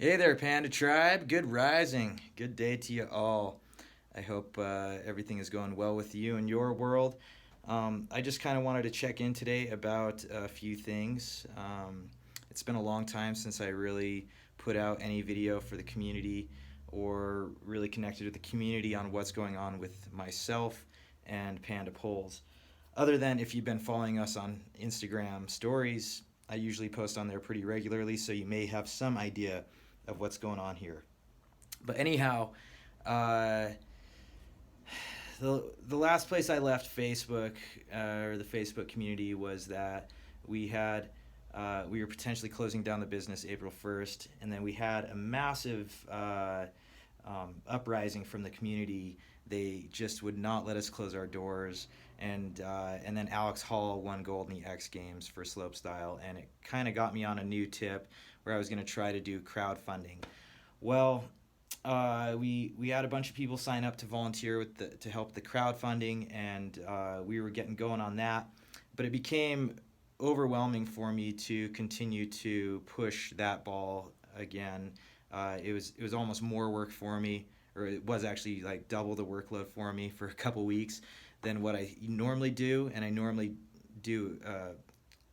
Hey there, Panda Tribe. Good rising. Good day to you all. I hope everything is going well with you and your world. I just kind of wanted to check in today about a few things. It's been a long time since I really put out any video for the community or really connected with the community on what's going on with myself and Panda Poles. Other than if you've been following us on Instagram stories, I usually post on there pretty regularly, so you may have some idea of what's going on here. But anyhow, uh, the last place I left Facebook or the Facebook community was that we had we were potentially closing down the business April 1st, and then we had a massive uprising from the community. They just would not let us close our doors, and then Alex Hall won gold in the X Games for slopestyle, and it kind of got me on a new tip where I was going to try to do crowdfunding. Well, we had a bunch of people sign up to volunteer to help the crowdfunding, and we were getting going on that, but it became overwhelming for me to continue to push that ball again. It was almost more work for me, or it was actually like double the workload for me for a couple weeks than what I normally do, and I normally do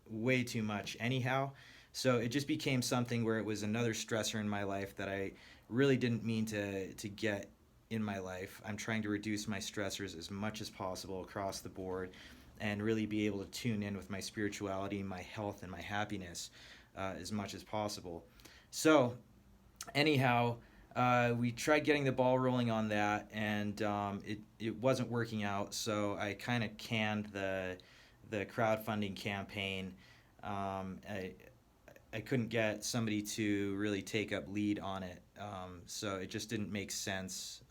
way too much anyhow. So it just became something where it was another stressor in my life that I really didn't mean to get in my life. I'm trying to reduce my stressors as much as possible across the board and really be able to tune in with my spirituality, my health, and my happiness as much as possible. So, anyhow, we tried getting the ball rolling on that, and it wasn't working out. So I kind of canned the crowdfunding campaign. I couldn't get somebody to really take up lead on it, so it just didn't make sense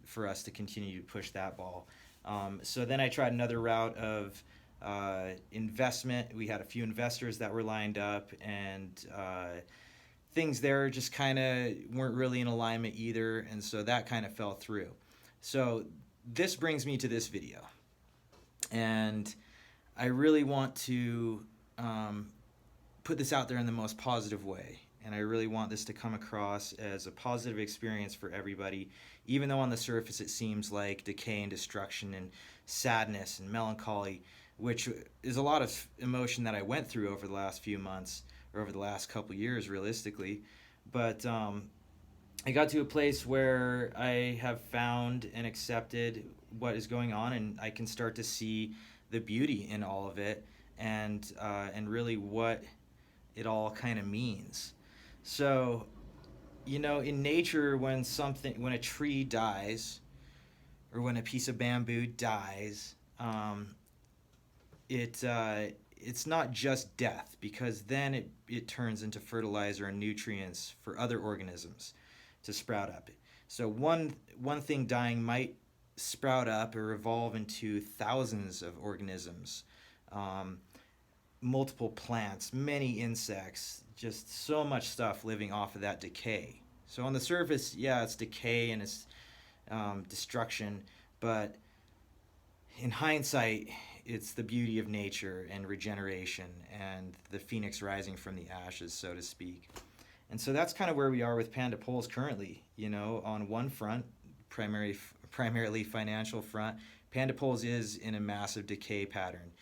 for us to continue to push that ball. So then I tried another route of investment. We had a few investors that were lined up, and things there just kind of weren't really in alignment either, and so that kind of fell through. So this brings me to this video, and I really want to put this out there in the most positive way, and I really want this to come across as a positive experience for everybody, even though on the surface it seems like decay and destruction and sadness and melancholy, which is a lot of emotion that I went through over the last few months or over the last couple years realistically. But I got to a place where I have found and accepted what is going on, and I can start to see the beauty in all of it, and really what it all kind of means. So, in nature, when a tree dies, or when a piece of bamboo dies, it's not just death, because then it turns into fertilizer and nutrients for other organisms to sprout up. So one thing dying might sprout up or evolve into thousands of organisms, multiple plants, many insects, just so much stuff living off of that decay. So on the surface, yeah, it's decay and it's destruction, but in hindsight, it's the beauty of nature and regeneration and the phoenix rising from the ashes, so to speak. And so that's kind of where we are with Panda Poles currently. On one front, primarily financial front, Panda Poles is in a massive decay pattern.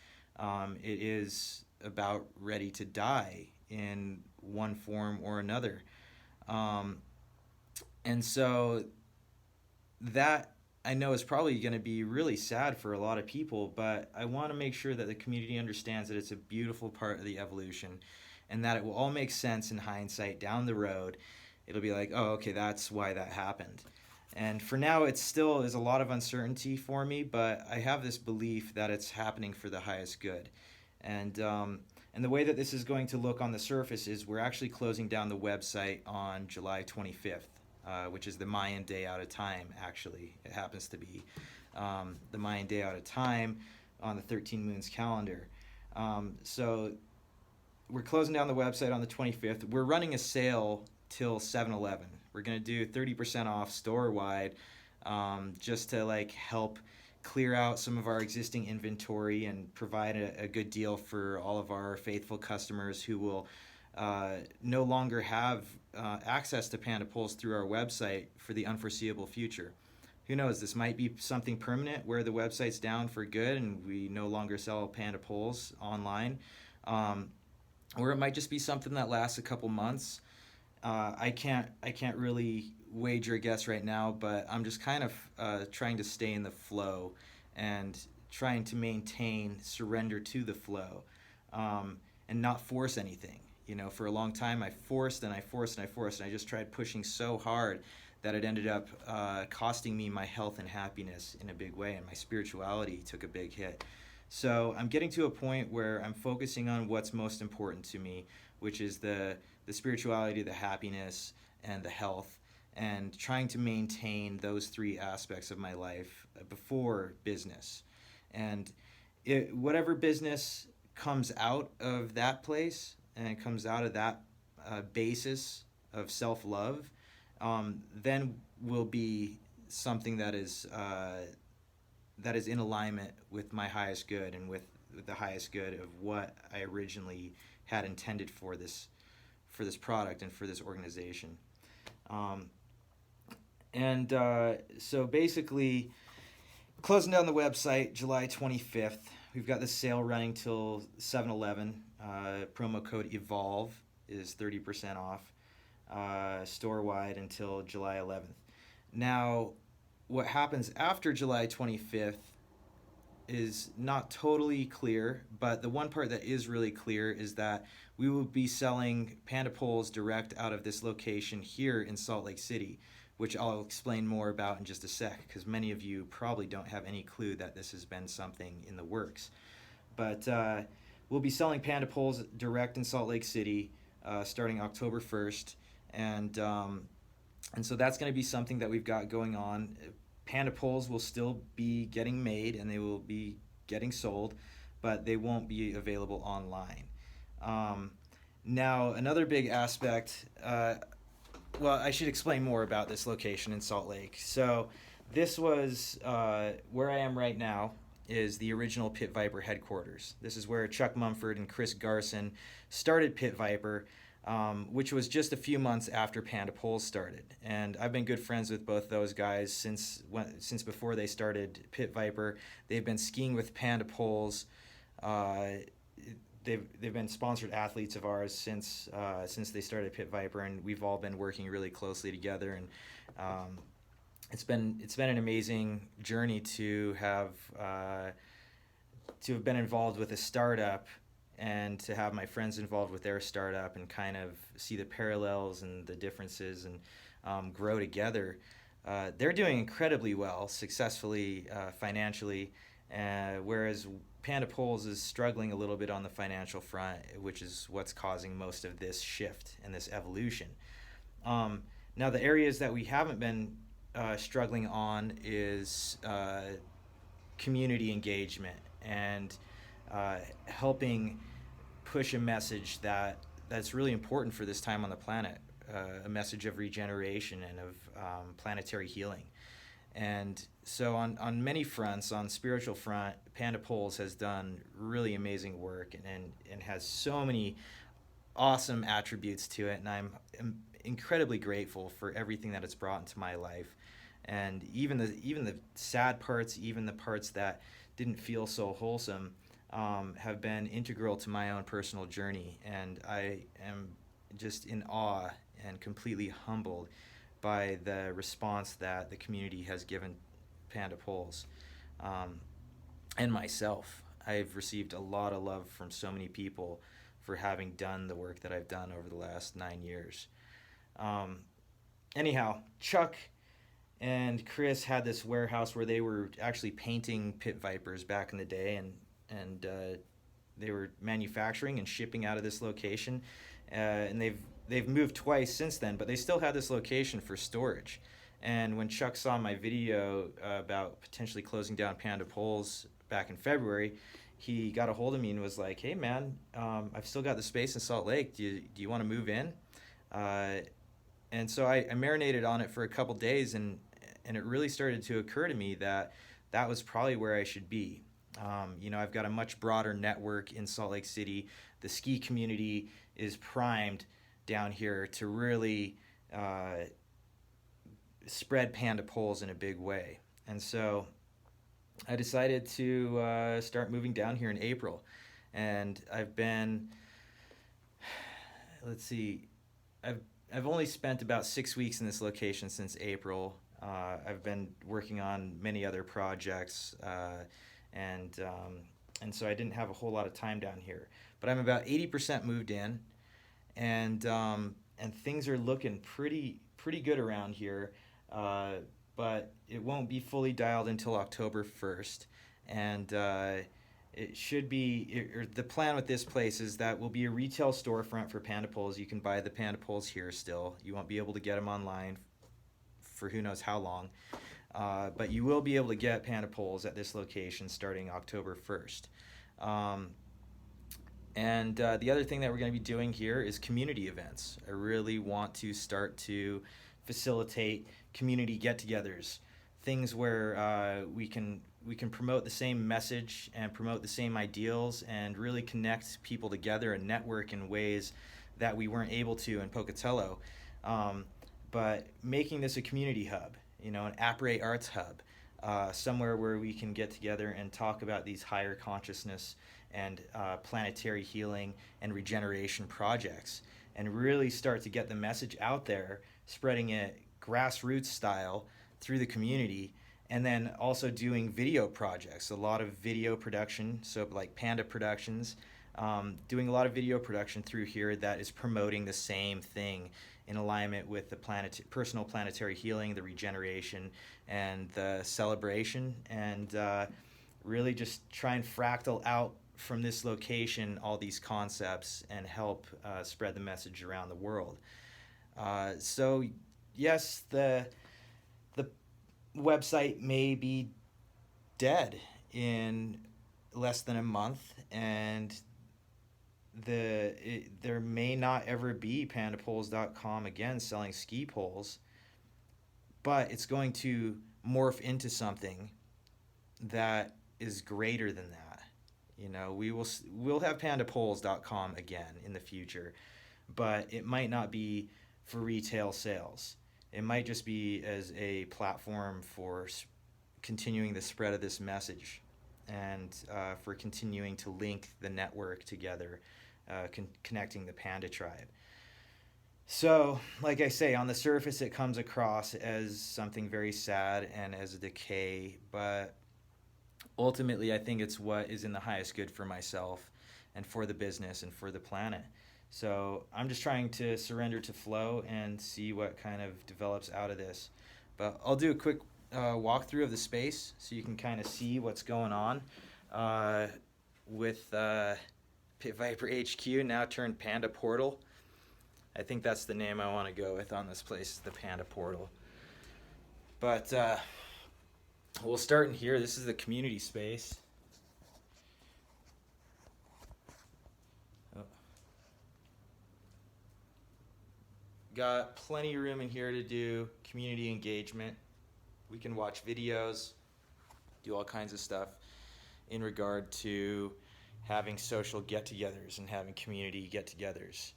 It is about ready to die in one form or another. And so that, I know, is probably going to be really sad for a lot of people, but I want to make sure that the community understands that it's a beautiful part of the evolution, and that it will all make sense in hindsight down the road. It'll be like, oh, okay, that's why that happened. And for now, it still is a lot of uncertainty for me, but I have this belief that it's happening for the highest good. And the way that this is going to look on the surface is we're actually closing down the website on July 25th, which is the Mayan day out of time, actually. It happens to be the Mayan day out of time on the 13 moons calendar. So we're closing down the website on the 25th. We're running a sale till 7-Eleven. We're going to do 30% off store-wide, just to help clear out some of our existing inventory and provide a good deal for all of our faithful customers who will no longer have access to Panda Poles through our website for the unforeseeable future. Who knows? This might be something permanent where the website's down for good and we no longer sell Panda Poles online. Or it might just be something that lasts a couple months. I can't really wager a guess right now, but I'm just kind of trying to stay in the flow and trying to maintain surrender to the flow, and not force anything. For a long time I forced and I forced and I forced, and I just tried pushing so hard that it ended up costing me my health and happiness in a big way, and my spirituality took a big hit. So I'm getting to a point where I'm focusing on what's most important to me, which is the spirituality, the happiness, and the health, and trying to maintain those three aspects of my life before business. And whatever business comes out of that place and comes out of that basis of self-love, then will be something that is in alignment with my highest good and with the highest good of what I originally had intended for this product and for this organization. So basically, closing down the website July 25th. We've got the sale running till 7-Eleven. Promo code EVOLVE is 30% off store-wide until July 11th. Now, what happens after July 25th is not totally clear, but the one part that is really clear is that we will be selling Panda Poles direct out of this location here in Salt Lake City, which I'll explain more about in just a sec, because many of you probably don't have any clue that this has been something in the works. But we'll be selling Panda Poles direct in Salt Lake City starting October 1st, and so that's going to be something that we've got going on. Panda Poles will still be getting made and they will be getting sold, but they won't be available online. Now, another big aspect, well, I should explain more about this location in Salt Lake. So this was where I am right now is the original Pit Viper headquarters. This is where Chuck Mumford and Chris Garson started Pit Viper, which was just a few months after Panda Poles started. And I've been good friends with both those guys since before they started Pit Viper. They've been skiing with Panda Poles. They've been sponsored athletes of ours since they started Pit Viper, and we've all been working really closely together. And it's been an amazing journey to have been involved with a startup, and to have my friends involved with their startup and kind of see the parallels and the differences and grow together. They're doing incredibly well, successfully, financially, whereas Panda Poles is struggling a little bit on the financial front, which is what's causing most of this shift and this evolution. Now, the areas that we haven't been struggling on is community engagement and helping push a message that's really important for this time on the planet, a message of regeneration and of planetary healing. And so on many fronts, on spiritual front, Panda Poles has done really amazing work and has so many awesome attributes to it, and I'm incredibly grateful for everything that it's brought into my life. And even the sad parts, even the parts that didn't feel so wholesome, have been integral to my own personal journey, and I am just in awe and completely humbled by the response that the community has given Panda Poles, and myself. I've received a lot of love from so many people for having done the work that I've done over the last 9 years. Anyhow, Chuck and Chris had this warehouse where they were actually painting Pit Vipers back in the day, and they were manufacturing and shipping out of this location, and they've moved twice since then, but they still had this location for storage. And when Chuck saw my video about potentially closing down Panda Poles back in February, he got a hold of me and was like, "Hey man, I've still got the space in Salt Lake. Do you want to move in?" And so I marinated on it for a couple days, and it really started to occur to me that was probably where I should be. I've got a much broader network in Salt Lake City the ski community is primed down here to really spread Panda Poles in a big way. And so I decided to start moving down here in April. And I've been, let's see, I've only spent about 6 weeks in this location since April. I've been working on many other projects, and so I didn't have a whole lot of time down here. But I'm about 80% moved in, and things are looking pretty good around here. But it won't be fully dialed until October 1st, and it should be, or the plan with this place is that will be a retail storefront for Panda Poles. You can buy the Panda Poles here still. You won't be able to get them online for who knows how long. But you will be able to get Panda Poles at this location starting October 1st. And the other thing that we're going to be doing here is community events. I really want to start to facilitate community get-togethers, things where we can promote the same message and promote the same ideals and really connect people together and network in ways that we weren't able to in Pocatello. But making this a community hub, an apparate arts hub, somewhere where we can get together and talk about these higher consciousness and planetary healing and regeneration projects, and really start to get the message out there, spreading it grassroots style through the community, and then also doing video projects, a lot of video production, so like Panda Productions, doing a lot of video production through here that is promoting the same thing in alignment with the personal planetary healing, the regeneration, and the celebration, and really just try and fractal out from this location all these concepts and help spread the message around the world. So yes, the website may be dead in less than a month, and there may not ever be pandapoles.com again selling ski poles, but it's going to morph into something that is greater than that. We'll have pandapoles.com again in the future, but it might not be for retail sales. It might just be as a platform for continuing the spread of this message, and for continuing to link the network together, connecting the Panda tribe. So, like I say, on the surface it comes across as something very sad and as a decay, but ultimately I think it's what is in the highest good for myself and for the business and for the planet. So I'm just trying to surrender to flow and see what kind of develops out of this. But I'll do a quick walkthrough of the space so you can kind of see what's going on with Pit Viper HQ, now turned Panda Portal. I think that's the name I want to go with on this place, the Panda Portal. But we'll start in here. This is the community space. Got plenty of room in here to do community engagement. We can watch videos, do all kinds of stuff in regard to having social get-togethers and having community get-togethers.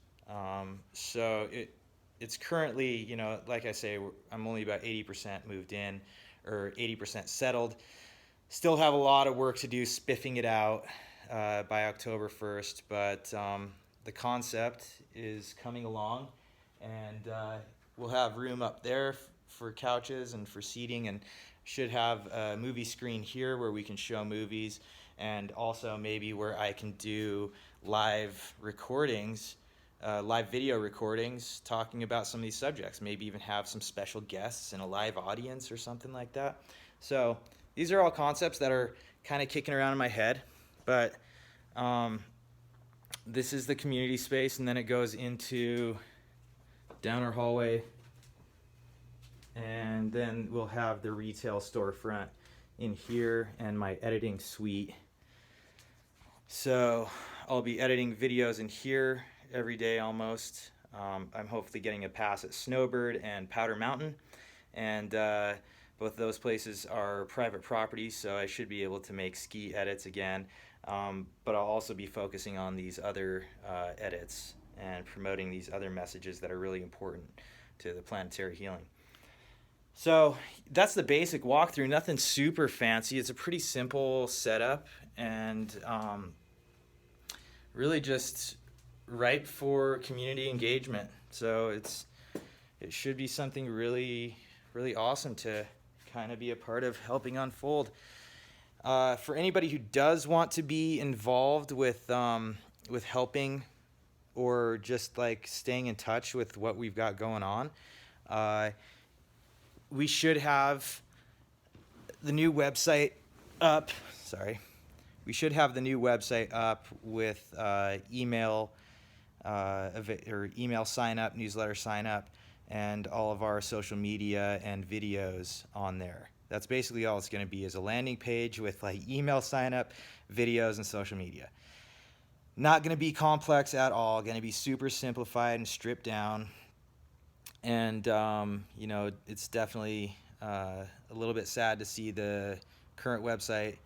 So it's currently, like I say, I'm only about 80% moved in, or 80% settled. Still have a lot of work to do spiffing it out by October 1st, but the concept is coming along. And we'll have room up there for couches and for seating, and should have a movie screen here where we can show movies, and also maybe where I can do live recordings, live video recordings talking about some of these subjects, maybe even have some special guests and a live audience or something like that. So these are all concepts that are kind of kicking around in my head, but this is the community space, and then it goes into down our hallway, and then we'll have the retail storefront in here and my editing suite. So I'll be editing videos in here every day almost. I'm hopefully getting a pass at Snowbird and Powder Mountain, and both those places are private property, so I should be able to make ski edits again. But I'll also be focusing on these other edits and promoting these other messages that are really important to the planetary healing. So that's the basic walkthrough. Nothing super fancy. It's a pretty simple setup, and really just ripe for community engagement. So it should be something really, really awesome to kind of be a part of helping unfold. For anybody who does want to be involved with helping, or just like staying in touch with what we've got going on, we should have the new website up. Sorry. We should have the new website up with email or email sign up, newsletter sign up, and all of our social media and videos on there. That's basically all it's going to be, is a landing page with like email sign up, videos, and social media. Not going to be complex at all. Going to be super simplified and stripped down. And you know, it's definitely a little bit sad to see the current website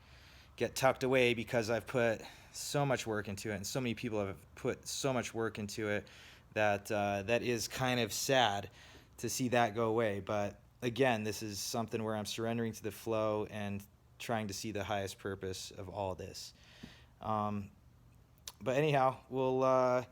get tucked away, because I've put so much work into it, and so many people have put so much work into it, that that is kind of sad to see that go away. But again, this is something where I'm surrendering to the flow and trying to see the highest purpose of all this. But anyhow, we'll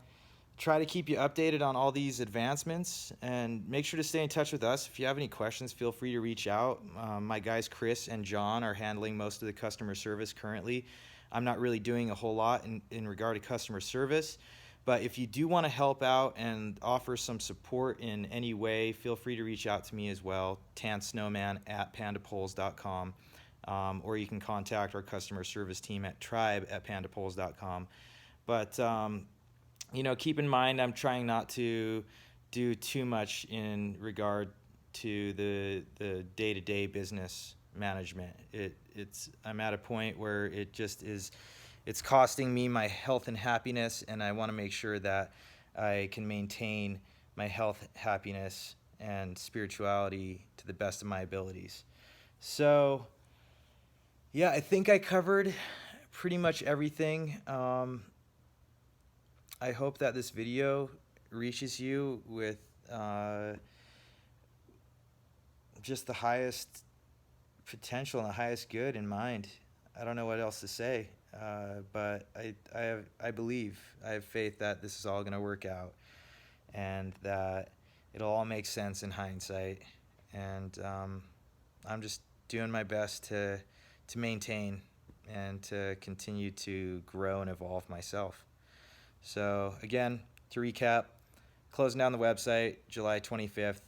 try to keep you updated on all these advancements, and make sure to stay in touch with us. If you have any questions, feel free to reach out. My guys Chris and John are handling most of the customer service currently. I'm not really doing a whole lot in regard to customer service, but if you do want to help out and offer some support in any way, feel free to reach out to me as well, TanSnowMan@pandapoles.com, or you can contact our customer service team at tribe@pandapoles.com. But you know, keep in mind, I'm trying not to do too much in regard to the day-to-day business management. I'm at a point where it's costing me my health and happiness, and I want to make sure that I can maintain my health, happiness, and spirituality to the best of my abilities. So yeah, I think I covered pretty much everything. I hope that this video reaches you with just the highest potential and the highest good in mind. I don't know what else to say, but I believe, I have faith that this is all going to work out, and that it'll all make sense in hindsight. And I'm just doing my best to maintain and to continue to grow and evolve myself. So again, to recap, closing down the website July 25th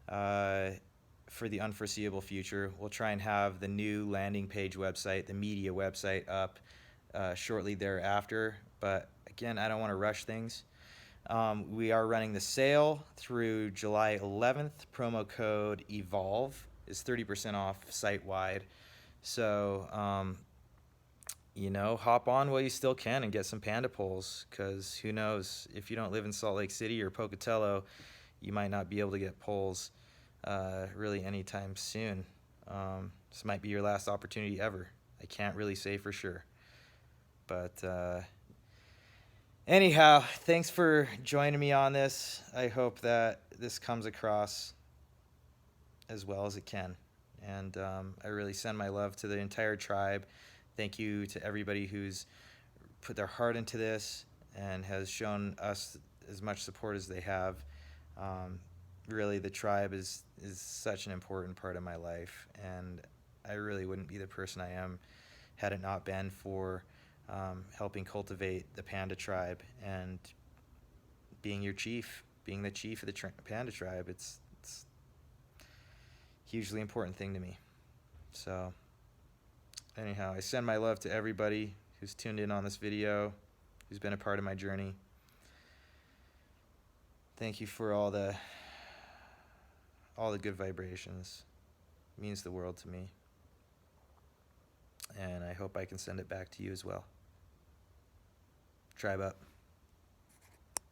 for the unforeseeable future. We'll try and have the new landing page website, the media website, up shortly thereafter. But again, I don't want to rush things. We are running the sale through July 11th. Promo code EVOLVE is 30% off site-wide. So you know, hop on while you still can and get some Panda Poles, because who knows, if you don't live in Salt Lake City or Pocatello, you might not be able to get poles really anytime soon. This might be your last opportunity ever. I can't really say for sure. But anyhow, thanks for joining me on this. I hope that this comes across as well as it can. And I really send my love to the entire tribe. Thank you to everybody who's put their heart into this and has shown us as much support as they have. Really, the tribe is such an important part of my life, and I really wouldn't be the person I am had it not been for helping cultivate the Panda tribe and being your chief, being the chief of the Panda tribe. It's a hugely important thing to me. So anyhow, I send my love to everybody who's tuned in on this video, who's been a part of my journey. Thank you for all the good vibrations. It means the world to me. And I hope I can send it back to you as well. Tribe up.